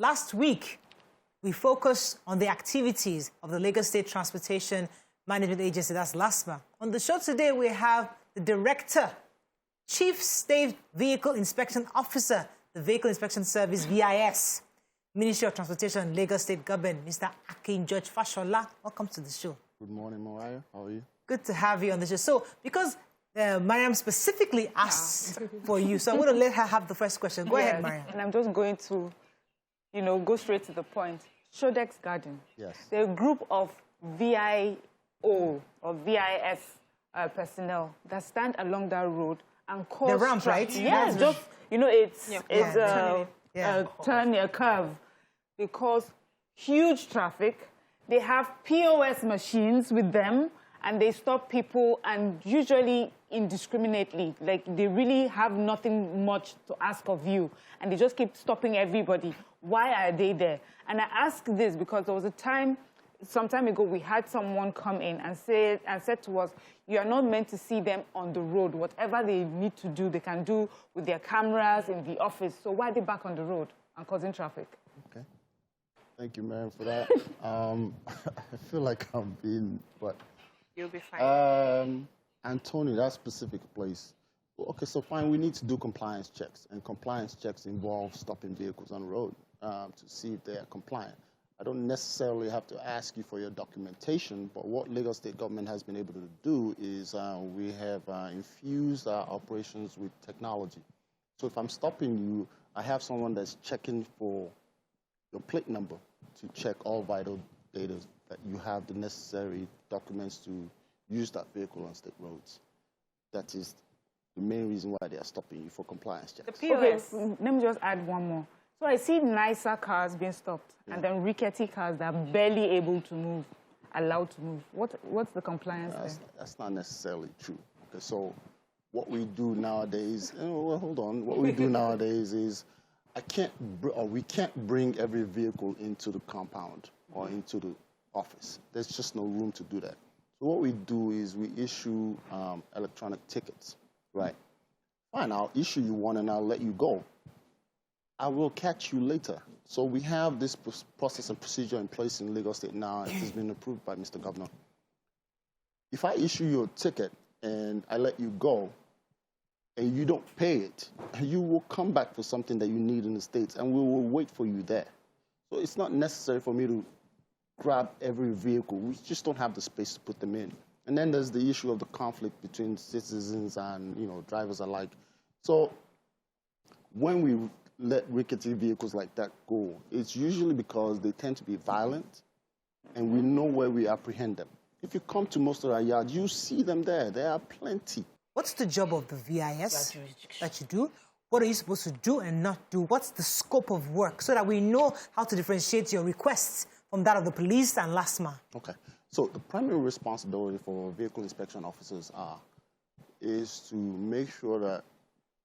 Last week, we focused on the activities of the Lagos State Transportation Management Agency, that's LASTMA. On the show today, we have the Director, Chief State Vehicle Inspection Officer, the Vehicle Inspection Service, VIS, Ministry of Transportation and Lagos State Government, Mr. Akin-George Fashola. Welcome to the show. Good morning, Mariah. How are you? Good to have you on the show. So, because Mariam specifically asked for you, so I'm going to let her have the first question. Go ahead, Mariam. And I'm just going to, go straight to the point. Shodex Garden. Yes. They're a group of VIO or VIS personnel that stand along that road and cause... The ramp, right? Yes, just, it's a curve. They cause huge traffic. They have POS machines with them, and they stop people, and usually indiscriminately. Like, they really have nothing much to ask of you, and they just keep stopping everybody. Why are they there? And I ask this because there was a time, some time ago, we had someone come in and said to us, you are not meant to see them on the road. Whatever they need to do, they can do with their cameras in the office. So why are they back on the road and causing traffic? Okay. Thank you, Mariam, for that. I feel like I'm being, but... You'll be fine. Antonio, that specific place. Okay, so fine, we need to do compliance checks. And compliance checks involve stopping vehicles on the road to see if they are compliant. I don't necessarily have to ask you for your documentation, but what Lagos State government has been able to do is we have infused our operations with technology. So if I'm stopping you, I have someone that's checking for your plate number to check all vital data that you have the necessary documents to use that vehicle on state roads. That is the main reason why they are stopping you for compliance checks. Okay, let me just add one more. So I see nicer cars being stopped, and then rickety cars that are barely able to move, allowed to move. What's the compliance there? That's not necessarily true. Okay, so what we do nowadays, hold on. What we do nowadays is we can't bring every vehicle into the compound or into the office. There's just no room to do that. So what we do is we issue electronic tickets, right? Fine, I'll issue you one and I'll let you go. I will catch you later. So we have this process and procedure in place in Lagos State now. It has been approved by Mr. Governor. If I issue you a ticket and I let you go and you don't pay it, you will come back for something that you need in the States and we will wait for you there. So it's not necessary for me to grab every vehicle. We just don't have the space to put them in. And then there's the issue of the conflict between citizens and drivers alike. So when we let rickety vehicles like that go, it's usually because they tend to be violent and we know where we apprehend them. If you come to most of our yards, you see them there. There are plenty. What's the job of the VIS that you do? What are you supposed to do and not do? What's the scope of work so that we know how to differentiate your requests from that of the police and LASTMA? Okay. So the primary responsibility for vehicle inspection officers is to make sure that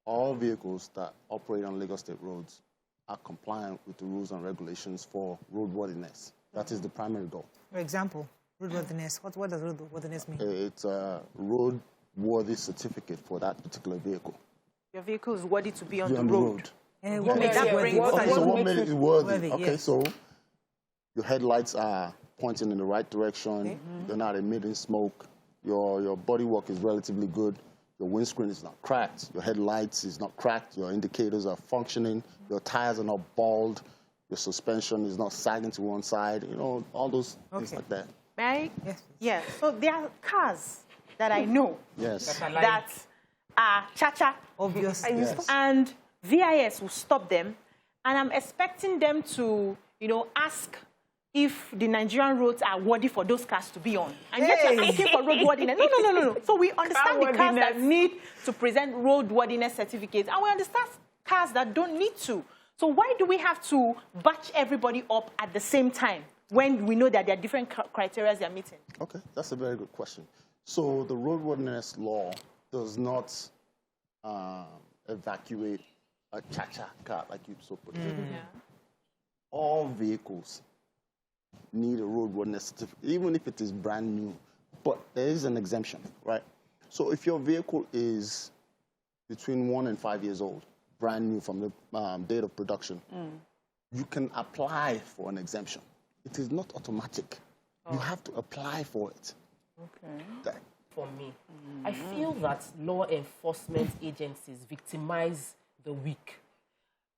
all vehicles that operate on Lagos State roads are compliant with the rules and regulations for roadworthiness. That is the primary goal. For example, roadworthiness. What does roadworthiness mean? It's a roadworthy certificate for that particular vehicle. Your vehicle is worthy to be on the road. What makes it worthy? So what made it worthy? Okay, yes. So your headlights are pointing in the right direction. Okay. They're not emitting smoke. Your bodywork is relatively good. Your windscreen is not cracked. Your headlights is not cracked. Your indicators are functioning. Your tires are not bald. Your suspension is not sagging to one side. All those things like that. Right? Yes. Yeah. So there are cars that I know that are cha-cha. Obvious. Yes. And VIS will stop them. And I'm expecting them to, ask if the Nigerian roads are worthy for those cars to be on. And yet you're asking for roadworthiness. No. So we understand the cars that need to present roadworthiness certificates, and we understand cars that don't need to. So why do we have to batch everybody up at the same time when we know that there are different criteria they're meeting? Okay, that's a very good question. So the roadworthiness law does not evacuate a cha-cha car, like you so put it. Yeah. All vehicles need a roadworthiness certificate, even if it is brand new. But there is an exemption, right? So if your vehicle is between 1 and 5 years old, brand new from the date of production, you can apply for an exemption. It is not automatic. You have to apply for it. Okay. For me, I feel that law enforcement agencies victimize the weak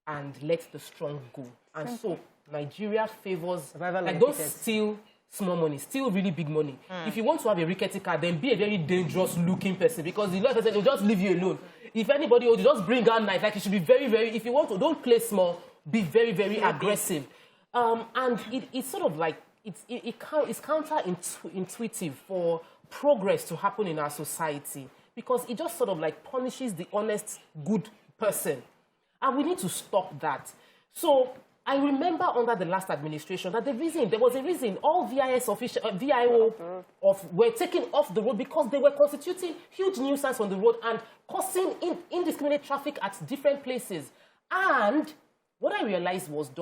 and let the strong go. And so Nigeria favors, like, don't steal small money, steal really big money. If you want to have a rickety car, then be a very dangerous looking person, because the law enforcement will just leave you alone. If anybody will just bring out knife, like, you should be very, very, if you want to, don't play small, be very, very aggressive. And it's sort of like, it's counterintuitive for progress to happen in our society, because it just sort of like punishes the honest, good person. And we need to stop that. So I remember under the last administration that there was a reason all VIS official, VIO were taken off the road, because they were constituting huge nuisance on the road and causing indiscriminate traffic at different places. And what I realized was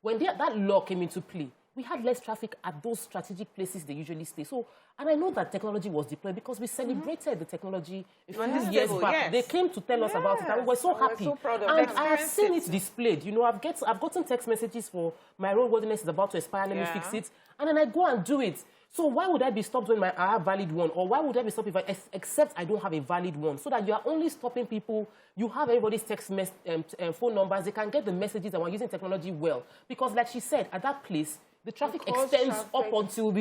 when that law came into play, we had less traffic at those strategic places they usually stay. So, and I know that technology was deployed because we celebrated the technology a few years back. Yes. They came to tell us about it, and we were so happy. So proud of and I have seen it displayed. You know, I've gotten text messages for my roadworthiness is about to expire, let me fix it. And then I go and do it. So why would I be stopped when I have a valid one? Or why would I be stopped except I don't have a valid one? So that you are only stopping people, you have everybody's text phone numbers, they can get the messages, and we're using technology well. Because like she said, at that place, the traffic extends up until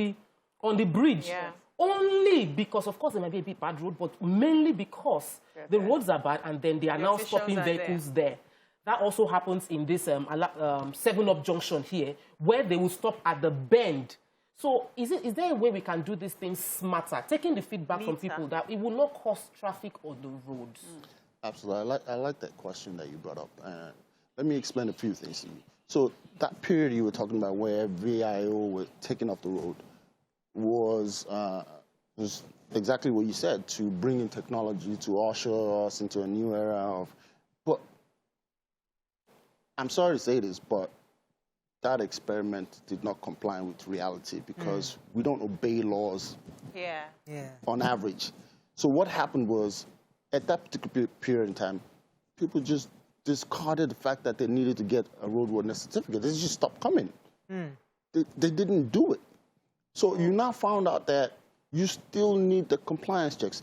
on the bridge. Yeah. Only because, of course, there might be a bit bad road, but mainly because the roads are bad, and then they are now stopping vehicles there. That also happens in this 7-Up junction here, where they will stop at the bend. So is there a way we can do these things smarter, taking the feedback from people that it will not cause traffic on the roads? Absolutely. I like that question that you brought up. Let me explain a few things to you. So that period you were talking about where VIO were taken off the road was exactly what you said, to bring in technology to usher us into a new era of... But I'm sorry to say this, but that experiment did not comply with reality, because we don't obey laws on average. So what happened was, at that particular period in time, people just discarded the fact that they needed to get a roadworthiness certificate. They just stopped coming. They didn't do it. So you now found out that you still need the compliance checks.